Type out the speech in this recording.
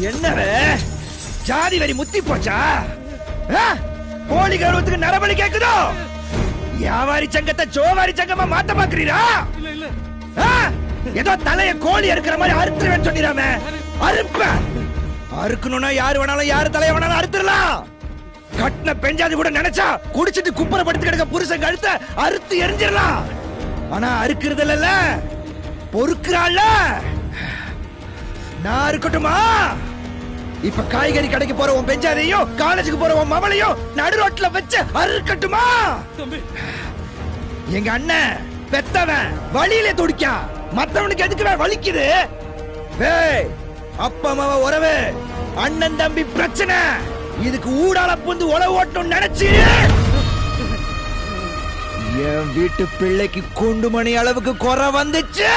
என்னவே ஜாதி வரி முத்தி போச்சா? கோழி கருவத்துக்கு நரபலி கேக்குதோ? வியாபாரி சங்கத்தை ஜோவாரி சங்கமா மாத்த பாக்குறீரா? ஏதோ தலைய கோழி அறுக்கிற மாதிரி அறுத்துருவேன்னு சொன்னிராமே. அறுப்ப அறுக்கணும்னா யாரு வேணாலும் யாரு தலைய வேணாலும் அறுத்துடலாம். கட்டின பெஞ்சாதி கூட நினைச்சா குடிச்சிட்டு குப்பரை படுத்து கிடக்க புருஷன் கழுத்த அறுத்து எரிஞ்சிடலாம். ஆனா அறுக்கிறது இல்ல, பொறுக்கிறாள். நான் இருக்கட்டுமா? இப்ப காய்கறி கடைக்கு போற உன் பெஞ்சாதையும் காலேஜுக்கு போற உன் மவளையும் நடு ரோட்ல வச்சு அறுக்கட்டுமா? எங்க அண்ணன் பெத்தவன் வழியில துடிக்கா, மத்தவனுக்கு எதுக்கு வலிக்குது? அப்பா அம்மாவ உறவு, அண்ணன் தம்பி பிரச்சனை, இதுக்கு ஊடால புந்து உழவு ஓட்டணும் நினைச்சு என் வீட்டு பிள்ளைக்கு குண்டு மணி அளவுக்கு குறை வந்துச்சு.